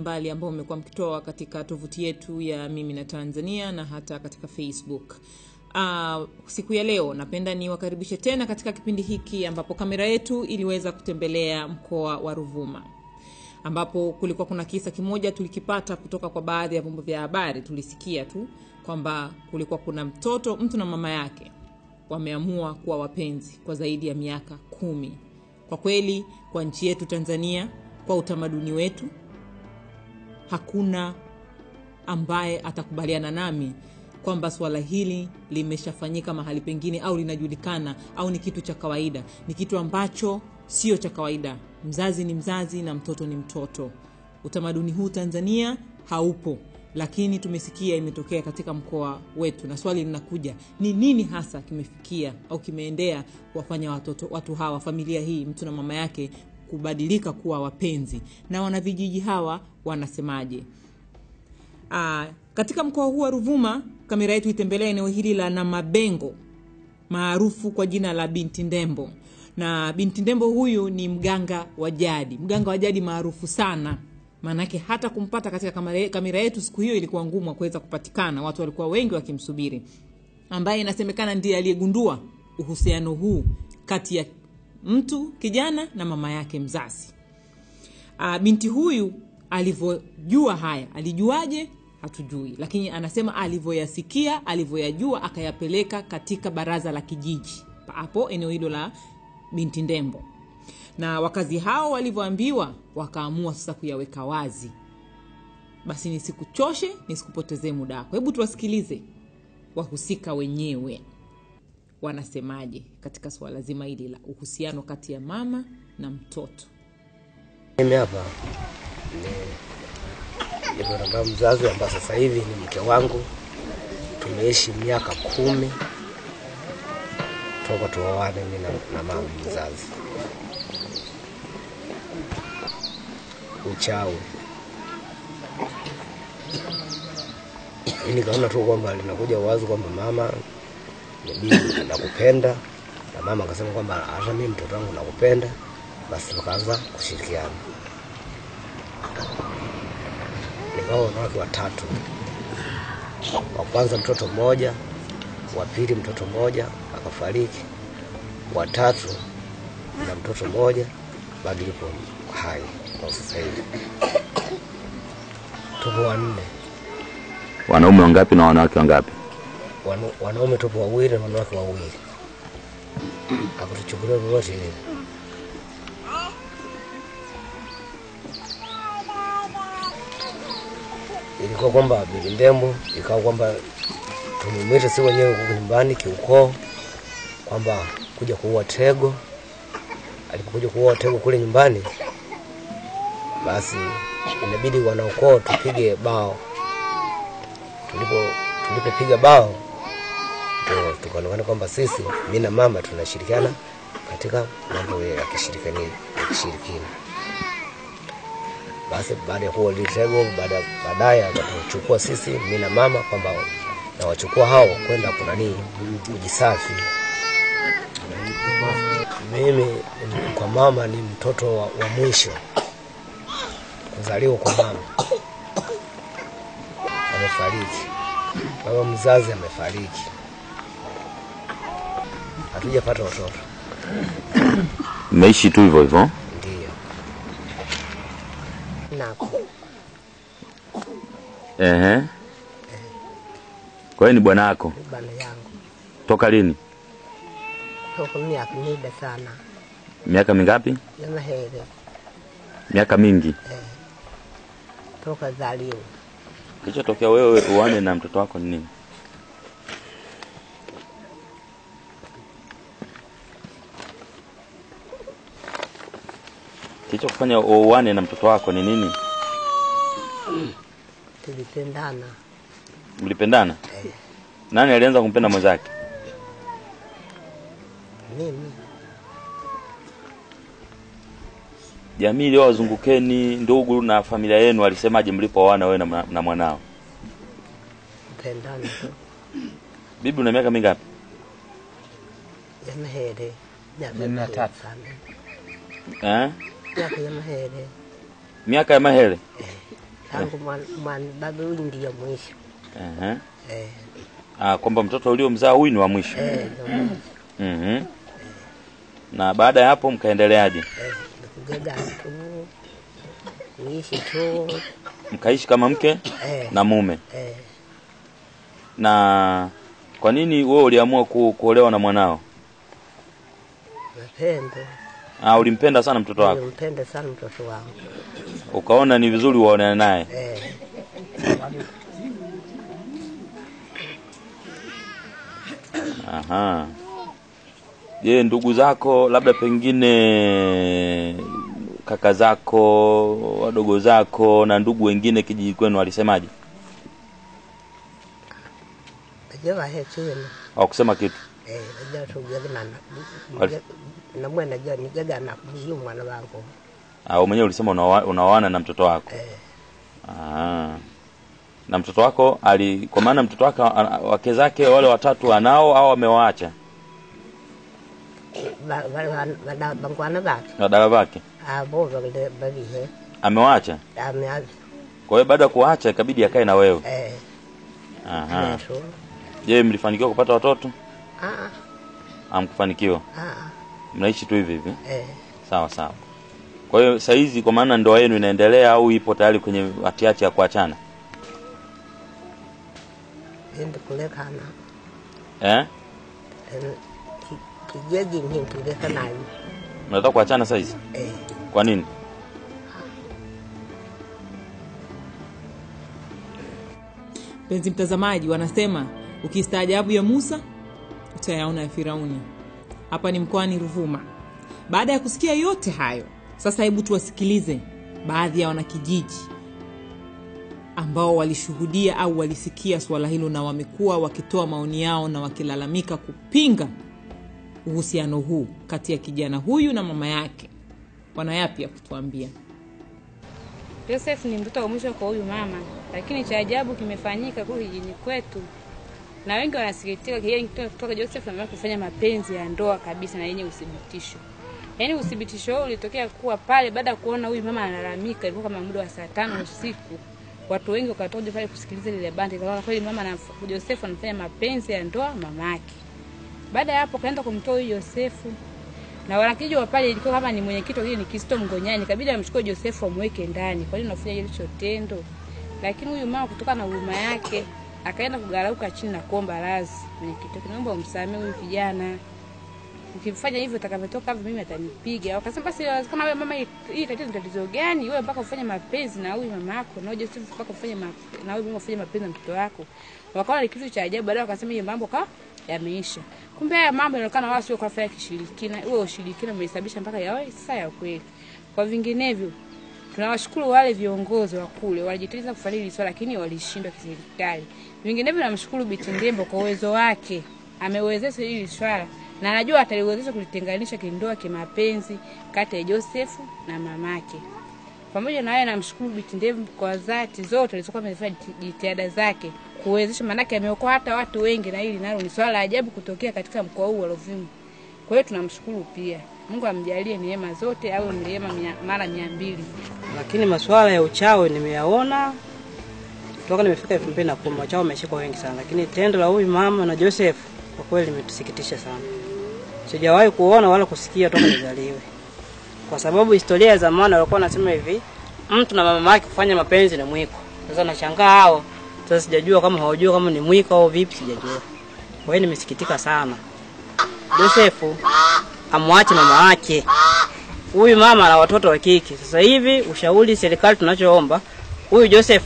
mbali ambao mmekuwa mkitoa katika tovuti yetu ya Mimi na Tanzania na hata katika Facebook. Siku ya leo napenda niwakaribishe tena katika kipindi hiki ambapo kamera yetu iliweza kutembelea mkoa wa Ruvuma, ambapo kulikuwa kuna kisa kimoja tulikipata kutoka kwa baadhi ya vyombo vya habari. Tulisikia tu kwamba kulikuwa kuna mtu na mama yake wameamua kuwa wapenzi kwa zaidi ya miaka 10. Kwa kweli kwa nchi yetu Tanzania, kwa utamaduni wetu, hakuna ambaye atakubaliana nami kwamba swala hili limeshafanyika mahali pengine au linajulikana au ni kitu cha kawaida. Ni kitu ambacho sio cha kawaida. Mzazi ni mzazi na mtoto ni mtoto. Utamaduni huu Tanzania haupo, lakini tumesikia imetokea katika mkoa wetu, na swali linakuja, ni nini hasa kimefikia au kimeendea kuwafanya watu hawa, familia hii, mtu na mama yake, kubadilika kuwa wapenzi, na wanavijiji hawa wanasemaje? Katika mkoa huu wa Ruvuma, kamera yetu itembelea eneo hili la Namabengo, maarufu kwa jina la Binti Ndembo. Na Binti Ndembo huyu ni mganga wa jadi maarufu sana. Manake hata kumpata katika kamera yetu siku hiyo ilikuwa ngumu kuweza kupatikana. Watu walikuwa wengi wakimsubiri, ambaye inasemekana ndiye aliyegundua uhusiano huu kati ya mtu kijana na mama yake mzazi. Binti huyu alivyojua haya, alijuaje hatujui, lakini anasema alivyoyasikia, alivyoyajua, akayapeleka katika baraza la kijiji hapo eneo hilo la Binti Ndembo. Na wakazi hao walivyoambiwa, wakaamua sasa kuyaweka wazi. Basi nisikuchoshe, nisikupotezee muda wako. Hebu tuwasikilize wahusika wenyewe wanasemaje katika swala zima hili la uhusiano kati ya mama na mtoto. Mimi hapa ni baba mzazi ambaye sasa hivi ni mke wangu. Tumeishi miaka 10 toka tuoane mimi na mama mzazi. Uchawi nikaona tu kwamba linakuja wazi kwamba mama mimi nakupenda, na mama akasema kwamba hata mimi mtoto wangu nakupenda. Basi tukaanza kushirikiana. Nikawa na watu watatu. Wa kwanza mtoto mmoja, wa pili mtoto mmoja akafariki, wa tatu na mtoto mmoja bado yupo hai kwa sasa hivi. Tupo 4. Wanaume wangapi na wanawake wangapi? Wanaume tupo 2 na wanawake 2. Hakutuchukulia wote hivi. Ilikuwa kwamba Binti Ndembo, ikawa kwamba tumemwita sisi wenyewe huko nyumbani kiukoo kwamba kuja kuua tego. Alipokuja kuua tego kule nyumbani, basi inabidi wanaukoo tupige bao. Tulipopiga bao, tukaonekana kwamba sisi, mimi na mama, tunashirikiana katika mambo ya kishirikina. Basi baada ya kuwa litego, baadaye akachukua sisi, mimi na mama, kwamba na wachukua hao kwenda kunani kujisafi. Mimi kwa mama ni mtoto wa mwisho kuzaliwa kwa mama. Amefariki. Baba mzazi amefariki. Hatujapata watoto. Mmeishi tu hivyo hivyo? Ndio. Nako. Kwa hiyo ni bwana yako? Bwana yangu. Toka lini? Toka miaka mingi sana. Miaka mingapi? Yana hele. Miaka mingi? Toka zaliwa. Kilichotokea wewe uone na mtoto wako ni nini? Kilichokufanya uone na mtoto wako ni nini? Tulipendana. Mlipendana? Nani alianza kumpenda mwenzake? Mimi. Jamii leo wazungukeni, ndugu na familia yenu walisemaje mlipooana wewe na mwanao? Pendana tu. Bibi una miaka mingapi? Yana hele. Yana 3. Miaka ya mahele. Miaka ya mahele? tangu mwana baba huyu ndiye mwisho. Kwamba mtoto uliomzaa huyu ni wa mwisho. Na baada ya hapo mkaendeleaje? Kujaga tu. Kuishi tu. Mkaishi kama mke na mume. Na kwa nini wewe uliamua kuolewa na mwanao? Napenda. Ulimpenda sana mtoto wako? Nilimpenda sana mtoto wangu. Ukaona ni vizuri uone naye. Je, ndugu zako labda pengine kaka zako, wadogo zako na ndugu wengine kijiji kwenu walisemaje? Ajawa hechini. Hawakusema kitu. Ajawa tujaga na mwana jana nijaga na kujiu mwana wangu. Wewe mwenyewe ulisema unaoana na mtoto wako. Na mtoto wako kwa maana mtoto wako wake zake wale watatu anao au amewaacha? Bangwana baki. Wadada wake. Boga bali amewaacha? Ameacha. Kwa hiyo baada ya kuacha ikabidi akae na wewe. Je, mlifanikiwa kupata watoto? Hamkufanikiwa. Mnaishi tu hivi hivi? Sawa sawa. Kwa hiyo sasa hizi kwa maana ndoa yenu inaendelea au ipo tayari kwenye hatiachi ya kuachana? Ndio kulekana. Kijeji ni kulekana. Mnataka kuachana sasa hizi? Kwa nini? Penzi mtazamaji, wanasema ukistaajabu ya Musa utayaona ya Firauni. Hapa ni mkoani Ruvuma. Baada ya kusikia yote hayo, sasa hebu tuwasikilize baadhi ya wanakijiji ambao walishuhudia au walisikia swala hilo na wamekuwa wakitoa maoni yao na wakilalamika kupinga uhusiano huu kati ya kijana huyu na mama yake. Wana yapi ya kutuambia? Joseph ni mtoto wa mwisho kwa huyu mama, lakini cha ajabu kimefanyika kwa kijijini kwetu. Na wengi wanasikitika yeye kutoka Joseph na kufanya mapenzi ya ndoa kabisa na yenye uthibitisho. Yaani uthibitisho huo ulitokea kuwa pale baada ya kuona huyu mama analalamika, ilikuwa kama muda wa saa 5 usiku. Watu wengi wakatoka pale kusikiliza ile bandi, kwa kweli mama na Joseph anafanya mapenzi ya ndoa mamake. Baada ya hapo kaenda kumtoa huyu Joseph. Na wanakijiji wa pale ilikuwa kama ni mwenyekiti wake ni Kristo Mngonyani, kabidi amchukue Joseph amweke ndani. Kwa hiyo unafanya hicho tendo. Lakini huyu mama kutoka na huruma yake akaenda kugarauka chini na kuomba radhi. Mwenyekiti, naomba umsamehe huyu kijana. Ukifanya hivyo utakavyotoka hapo mimi atanipiga. Wakasema basi kama wewe mama hii tatizo gani? Wewe mpaka ufanye mapenzi na huyu mama yako na Joseph mpaka ufanye na wewe mama ufanye mapenzi na mtoto wako. Wakaona ni kitu cha ajabu, baadaye wakasema hiyo mambo yameisha. Kumbe haya mambo yanaonekana wao sio kufanya kishirikina. Wewe ushirikina umesababisha mpaka yawe sasa ya kweli. Kwa vinginevyo tunawashukuru wale viongozi wa kule walijitahidi kufanya hili swala lakini walishindwa kiserikali. Vinginevyo namshukuru Binti Ndembo kwa uwezo wake. Amewezesha hili swala na anajua ataliwezesha kulitenganisha kindoa kimapenzi kati ya Joseph na mamake. Pamoja na hayo namshukuru Binti Ndembo kwa dhati zote alizokuwa amefanya jitihada zake kuwezesha, manake ameokoa hata watu wengi na hili nalo ni swala la ajabu kutokea katika mkoa huu wa Ruvuma. Kwa hiyo tunamshukuru pia. Mungu amjalie neema zote au neema mara 200. Lakini masuala ya uchawi nimeyaona toka nimefika 2010, uchawi umeshika wengi sana, lakini tendo la huyu mama na Joseph kwa kweli limetusikitisha sana. Sijawahi kuona wala kusikia toka nizaliwe. Kwa sababu historia ya zamani walikuwa wanasema hivi, mtu na mama yake kufanya mapenzi ni mwiko. Sasa nashangaa hao. Sasa sijajua kama hawajua kama ni mwiko au vipi, sijajua. Kwa hiyo nimesikitika sana. Joseph amwache mama yake. Huyu mama ana watoto wa kike. Sasa hivi ushauri serikali tunachoomba, huyu Joseph